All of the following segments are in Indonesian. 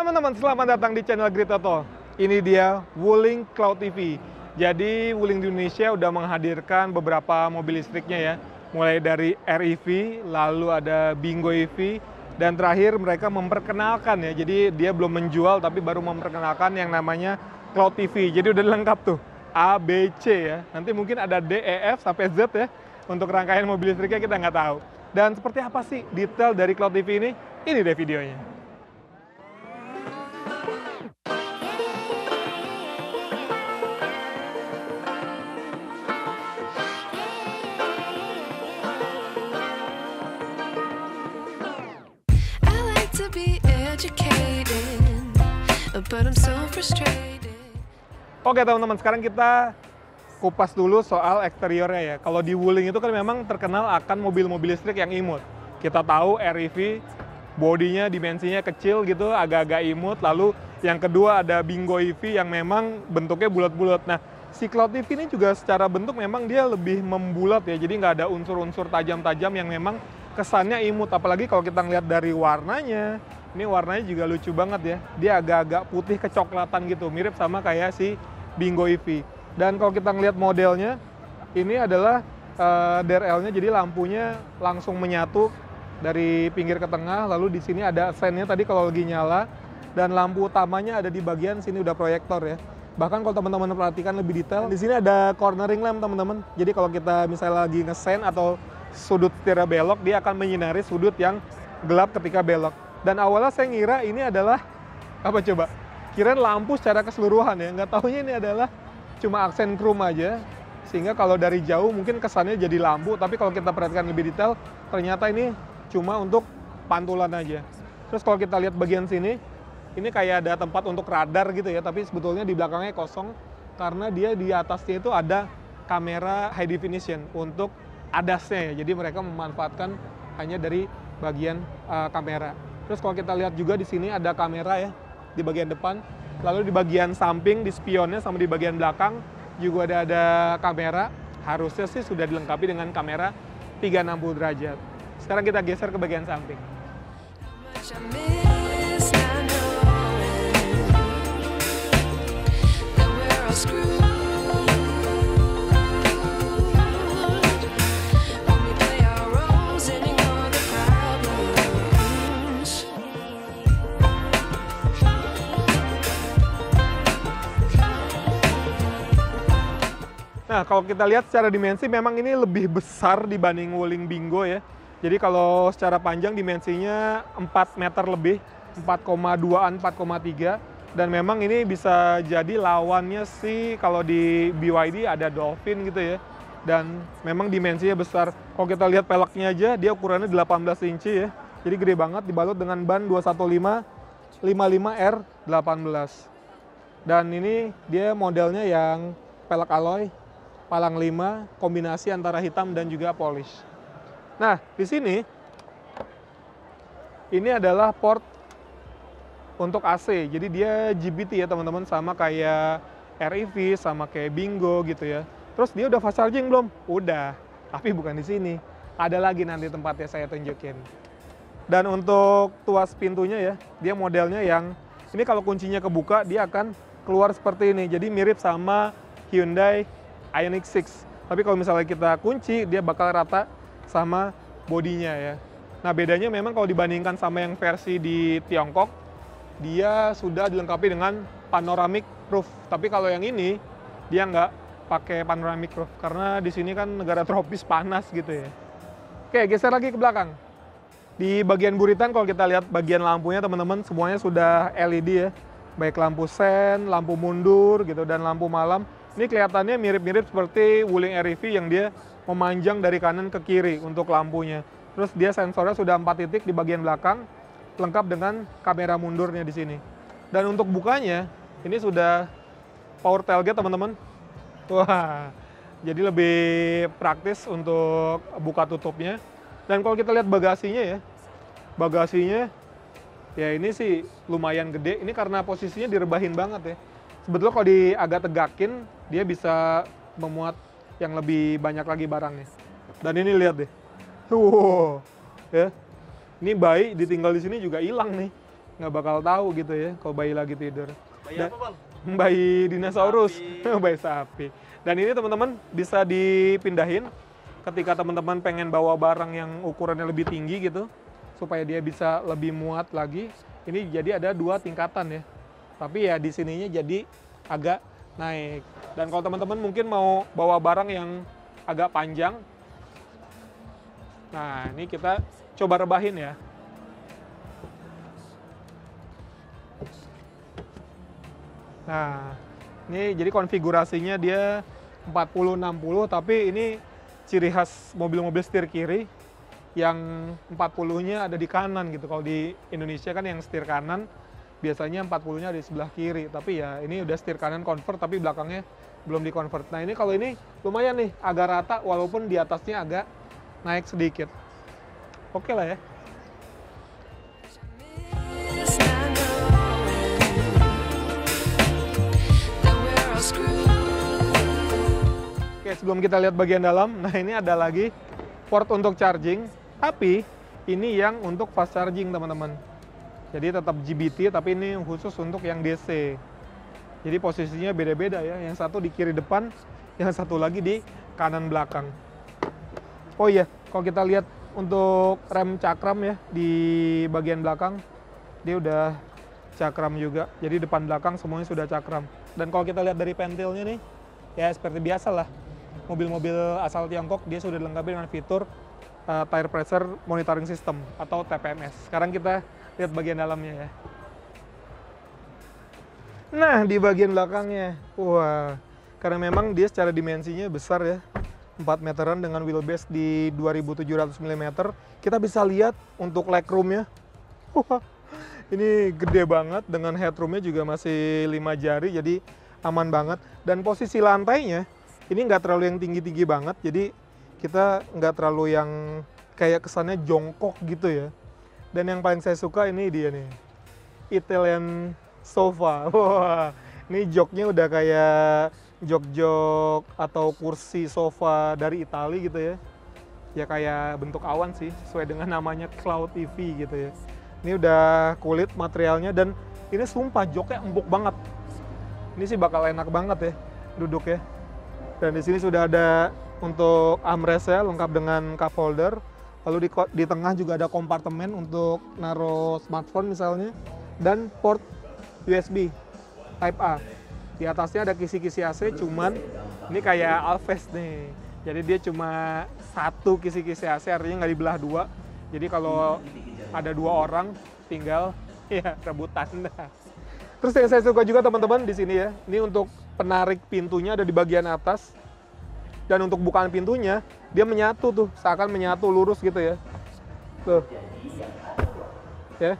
teman-teman, selamat datang di channel Grid Auto. Ini dia Wuling Cloud TV. Jadi Wuling di Indonesia udah menghadirkan beberapa mobil listriknya ya. Mulai dari REV, lalu ada Bingo EV, dan terakhir mereka memperkenalkan ya. Jadi dia belum menjual tapi baru memperkenalkan yang namanya Cloud TV. Jadi udah lengkap tuh, A, B, C ya. Nanti mungkin ada D, E, F sampai Z ya. Untuk rangkaian mobil listriknya kita nggak tahu. Dan seperti apa sih detail dari Cloud TV ini? Ini deh videonya. Oke teman-teman, sekarang kita kupas dulu soal eksteriornya ya. Kalau di Wuling itu kan memang terkenal akan mobil-mobil listrik yang imut. Kita tahu REV, bodinya, dimensinya kecil gitu, agak-agak imut. Lalu yang kedua ada Bingo EV yang memang bentuknya bulat-bulat. Nah, si Cloud TV ini juga secara bentuk memang dia lebih membulat ya. Jadi nggak ada unsur-unsur tajam-tajam yang memang kesannya imut. Apalagi kalau kita ngeliat dari warnanya. Ini warnanya juga lucu banget ya. Dia agak-agak putih kecoklatan gitu, mirip sama kayak si Bingo EV. Dan kalau kita ngeliat modelnya, ini adalah DRL-nya, jadi lampunya langsung menyatu dari pinggir ke tengah. Lalu di sini ada sennya tadi kalau lagi nyala, dan lampu utamanya ada di bagian sini udah proyektor ya. Bahkan kalau teman-teman perhatikan lebih detail, di sini ada cornering lamp teman-teman. Jadi kalau kita misalnya lagi ngesen atau sudut setirnya belok, dia akan menyinari sudut yang gelap ketika belok. Dan awalnya saya ngira ini adalah, apa coba? Kirain lampu secara keseluruhan ya, nggak taunya ini adalah cuma aksen chrome aja. Sehingga kalau dari jauh mungkin kesannya jadi lampu, tapi kalau kita perhatikan lebih detail, ternyata ini cuma untuk pantulan aja. Terus kalau kita lihat bagian sini, ini kayak ada tempat untuk radar gitu ya, tapi sebetulnya di belakangnya kosong, karena dia di atasnya itu ada kamera high definition untuk ADAS-nya ya. Jadi mereka memanfaatkan hanya dari bagian kamera. Terus kalau kita lihat juga di sini ada kamera ya di bagian depan, lalu di bagian samping di spionnya sama di bagian belakang juga ada kamera. Harusnya sih sudah dilengkapi dengan kamera 360 derajat. Sekarang kita geser ke bagian samping. Nah, kalau kita lihat secara dimensi memang ini lebih besar dibanding Wuling Bingo ya. Jadi kalau secara panjang dimensinya 4 meter lebih, 4,2-an, 4,3. Dan memang ini bisa jadi lawannya sih kalau di BYD ada Dolphin gitu ya. Dan memang dimensinya besar. Kalau kita lihat peleknya aja, dia ukurannya 18 inci ya. Jadi gede banget, dibalut dengan ban 215 55R18. Dan ini dia modelnya yang pelek alloy, palang 5, kombinasi antara hitam dan juga polish. Nah, di sini ini adalah port untuk AC. Jadi dia GBT ya teman-teman, sama kayak REV, sama kayak Bingo gitu ya. Terus dia udah fast charging belum? Udah, tapi bukan di sini. Ada lagi nanti tempatnya saya tunjukin. Dan untuk tuas pintunya ya, dia modelnya yang ini kalau kuncinya kebuka dia akan keluar seperti ini. Jadi mirip sama Hyundai Ioniq 6. Tapi kalau misalnya kita kunci, dia bakal rata sama bodinya ya. Nah bedanya memang kalau dibandingkan sama yang versi di Tiongkok, dia sudah dilengkapi dengan panoramic roof. Tapi kalau yang ini, dia nggak pakai panoramic roof. Karena di sini kan negara tropis panas gitu ya. Oke, geser lagi ke belakang. Di bagian buritan kalau kita lihat bagian lampunya teman-teman, semuanya sudah LED ya. Baik lampu sen, lampu mundur gitu, dan lampu malam. Ini kelihatannya mirip-mirip seperti Wuling REV yang dia memanjang dari kanan ke kiri untuk lampunya. Terus dia sensornya sudah 4 titik di bagian belakang, lengkap dengan kamera mundurnya di sini. Dan untuk bukanya, ini sudah power tailgate teman-teman. Wah, jadi lebih praktis untuk buka tutupnya. Dan kalau kita lihat bagasinya ya ini sih lumayan gede. Ini karena posisinya direbahin banget ya. Sebetulnya kalau agak tegakin, dia bisa memuat yang lebih banyak lagi barangnya. Dan ini lihat deh. Wow, ya. Ini bayi ditinggal di sini juga hilang nih. nggak bakal tahu gitu ya kalau bayi lagi tidur. Bayi Dan- apa bang? Bayi dinosaurus, Sapi. bayi sapi. Dan ini teman-teman bisa dipindahin ketika teman-teman pengen bawa barang yang ukurannya lebih tinggi gitu, supaya dia bisa lebih muat lagi. Ini jadi ada 2 tingkatan ya. Tapi ya di sininya jadi agak naik. Dan kalau teman-teman mungkin mau bawa barang yang agak panjang, nah ini kita coba rebahin ya. Nah, ini jadi konfigurasinya dia 40-60, tapi ini ciri khas mobil-mobil setir kiri yang 40-nya ada di kanan gitu. Kalau di Indonesia kan yang setir kanan biasanya 40-nya ada di sebelah kiri, tapi ya ini udah setir kanan convert tapi belakangnya belum di convert. Nah, ini kalau ini lumayan nih, agak rata walaupun di atasnya agak naik sedikit. Oke lah ya. Oke, sebelum kita lihat bagian dalam, nah ini ada lagi port untuk charging, tapi ini yang untuk fast charging teman-teman. Jadi tetap GBT, tapi ini khusus untuk yang DC. Jadi posisinya beda-beda ya, yang satu di kiri depan, yang satu lagi di kanan belakang. Oh iya, kalau kita lihat untuk rem cakram ya, di bagian belakang, dia udah cakram juga. Jadi depan belakang semuanya sudah cakram. Dan kalau kita lihat dari pentilnya nih, ya seperti biasa lah. Mobil-mobil asal Tiongkok dia sudah dilengkapi dengan fitur tire pressure monitoring system atau TPMS. Sekarang kita lihat bagian dalamnya ya. Nah, di bagian belakangnya, wah, karena memang dia secara dimensinya besar ya, 4 meteran dengan wheelbase di 2700 mm. Kita bisa lihat untuk legroomnya, wah, ini gede banget, dengan headroomnya juga masih 5 jari, jadi aman banget. Dan posisi lantainya ini nggak terlalu yang tinggi-tinggi banget, jadi kita nggak terlalu yang kayak kesannya jongkok gitu ya. Dan yang paling saya suka ini dia nih, Italian sofa. Wah, ini joknya udah kayak jok-jok atau kursi sofa dari Italia gitu ya. Ya kayak bentuk awan sih, sesuai dengan namanya Cloud TV gitu ya. Ini udah kulit materialnya dan ini sumpah joknya empuk banget. Ini sih bakal enak banget ya duduk ya. Dan di sini sudah ada untuk armrest ya, lengkap dengan cup holder. Lalu di tengah juga ada kompartemen untuk naruh smartphone misalnya. Dan port USB Type A. Di atasnya ada kisi-kisi AC, cuman ini kayak Alves nih. Jadi dia cuma satu kisi-kisi AC, artinya nggak dibelah dua. Jadi kalau ada 2 orang tinggal ya rebutan. Terus yang saya suka juga teman-teman di sini ya, ini untuk penarik pintunya ada di bagian atas. Dan untuk bukaan pintunya, dia menyatu tuh, seakan menyatu lurus gitu ya. Tuh. Ya.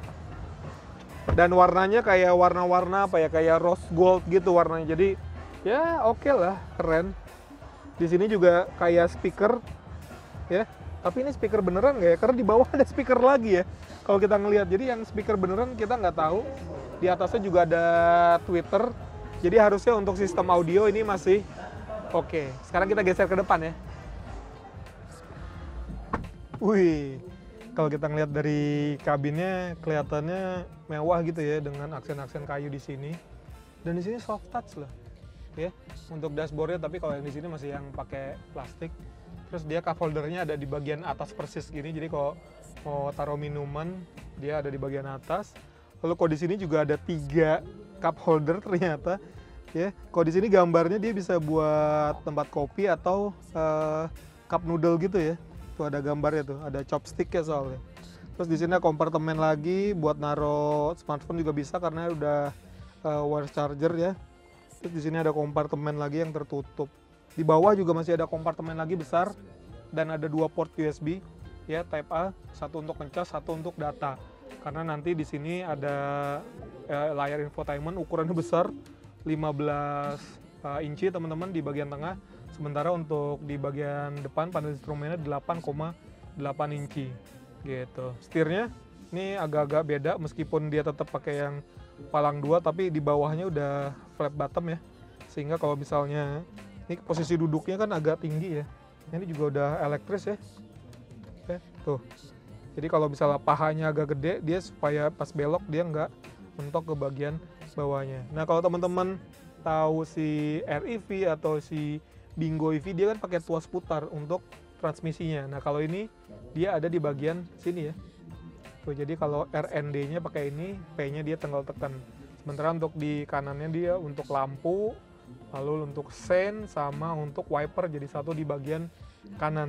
Dan warnanya kayak warna-warna apa ya, kayak rose gold gitu warnanya. Jadi ya oke lah, keren. Di sini juga kayak speaker ya. Tapi ini speaker beneran nggak ya? Karena di bawah ada speaker lagi ya. Kalau kita ngelihat, jadi yang speaker beneran kita nggak tahu. Di atasnya juga ada tweeter. Jadi harusnya untuk sistem audio ini masih oke. Sekarang kita geser ke depan ya. Wih, kalau kita ngelihat dari kabinnya kelihatannya mewah gitu ya, dengan aksen-aksen kayu di sini. Dan di sini soft touch loh, ya. Untuk dashboardnya, tapi kalau yang di sini masih yang pakai plastik. Terus dia cup holdernya ada di bagian atas persis gini. Jadi kalau mau taruh minuman, dia ada di bagian atas. Lalu kalau di sini juga ada 3 cup holder ternyata. Ya, kalau di sini gambarnya dia bisa buat tempat kopi atau cup noodle gitu ya. Tuh ada gambarnya tuh, ada chopstick ya soalnya. Terus di sini ada kompartemen lagi buat naruh smartphone juga bisa karena udah wire charger ya. Terus di sini ada kompartemen lagi yang tertutup. Di bawah juga masih ada kompartemen lagi besar dan ada 2 port USB ya, Type A, satu untuk ngecas, satu untuk data. Karena nanti di sini ada layar infotainment ukurannya besar, 15 inci teman-teman di bagian tengah. Sementara untuk di bagian depan panel instrumennya 8,8 inci gitu. Setirnya ini agak-agak beda meskipun dia tetap pakai yang palang 2, tapi di bawahnya udah flat bottom ya. Sehingga kalau misalnya ini posisi duduknya kan agak tinggi ya. Ini juga udah elektris ya. Oke, tuh. Jadi kalau misalnya pahanya agak gede, dia supaya pas belok dia nggak mentok ke bagian bawahnya. Nah kalau teman-teman tahu si REV atau si Bingo EV, dia kan pakai tuas putar untuk transmisinya. Nah kalau ini dia ada di bagian sini ya. Tuh, jadi kalau RND-nya pakai ini, P-nya dia tinggal tekan. Sementara untuk di kanannya dia untuk lampu, lalu untuk sen sama untuk wiper jadi satu di bagian kanan.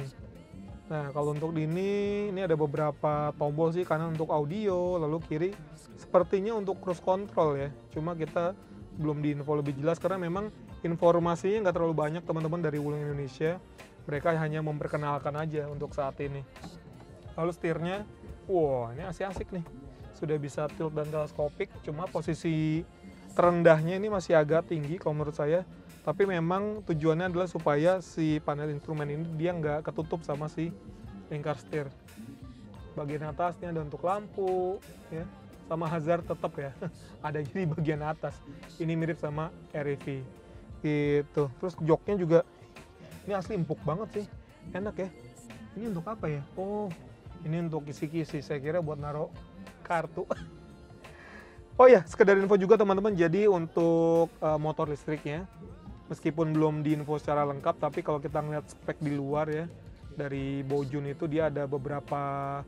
Nah kalau untuk ini ada beberapa tombol sih, kanan untuk audio, lalu kiri sepertinya untuk cruise control ya. Cuma kita belum diinfo lebih jelas karena memang informasinya nggak terlalu banyak teman-teman dari Wuling Indonesia. Mereka hanya memperkenalkan aja untuk saat ini. Lalu setirnya, wow ini asik nih. Sudah bisa tilt dan teleskopik, cuma posisi terendahnya ini masih agak tinggi kalau menurut saya. Tapi memang tujuannya adalah supaya si panel instrumen ini dia nggak ketutup sama si lingkar setir. Bagian atasnya ada untuk lampu, ya, sama hazard tetap ya, ada di bagian atas. Ini mirip sama REV, gitu. Terus joknya juga, ini asli empuk banget sih, enak ya. Ini untuk apa ya? Oh, ini untuk kisi-kisi. Saya kira buat naruh kartu. Oh ya, sekedar info juga teman-teman. Jadi untuk motor listriknya, meskipun belum diinfo secara lengkap, tapi kalau kita ngeliat spek di luar ya, dari Bojun itu dia ada beberapa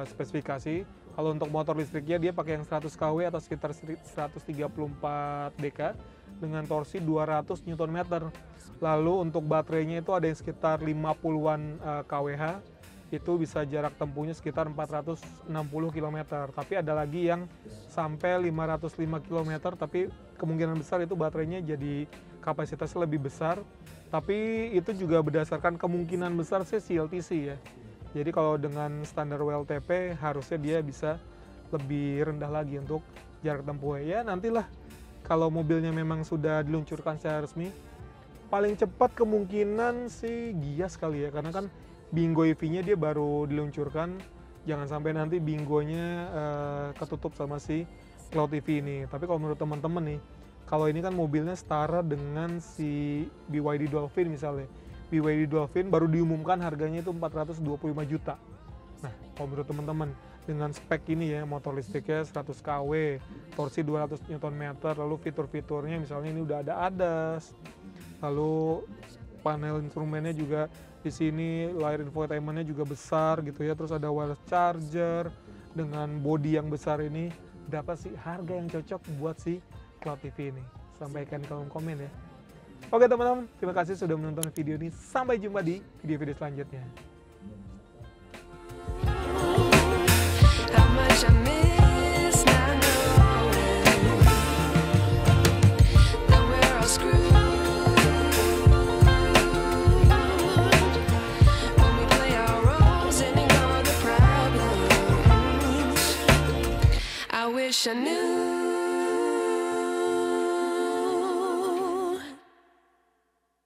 spesifikasi. Kalau untuk motor listriknya dia pakai yang 100 kW atau sekitar 134 dk dengan torsi 200 Nm. Lalu untuk baterainya itu ada yang sekitar 50-an kWh. Itu bisa jarak tempuhnya sekitar 460 km. Tapi ada lagi yang sampai 505 km, tapi kemungkinan besar itu baterainya jadi kapasitasnya lebih besar. Tapi itu juga berdasarkan kemungkinan besar sih CLTC ya. Jadi kalau dengan standar WLTP harusnya dia bisa lebih rendah lagi untuk jarak tempuhnya. Ya nantilah kalau mobilnya memang sudah diluncurkan secara resmi, paling cepat kemungkinan sih Gias kali ya, karena kan Bingo EV-nya dia baru diluncurkan. Jangan sampai nanti Bingonya ketutup sama si Cloud EV ini. Tapi kalau menurut teman-teman nih, kalau ini kan mobilnya setara dengan si BYD Dolphin misalnya. BYD Dolphin baru diumumkan harganya itu 425 juta. Nah, kalau menurut teman-teman dengan spek ini ya, motor listriknya 100 kW, torsi 200 Nm, lalu fitur-fiturnya misalnya ini udah ada ADAS, lalu panel instrumennya juga di sini, layar infotainmentnya juga besar gitu ya, terus ada wireless charger dengan bodi yang besar ini. Berapa sih harga yang cocok buat si Cloud TV ini? Sampaikan di kolom komen ya. Oke teman-teman, terima kasih sudah menonton video ini. Sampai jumpa di video-video selanjutnya. I wish I knew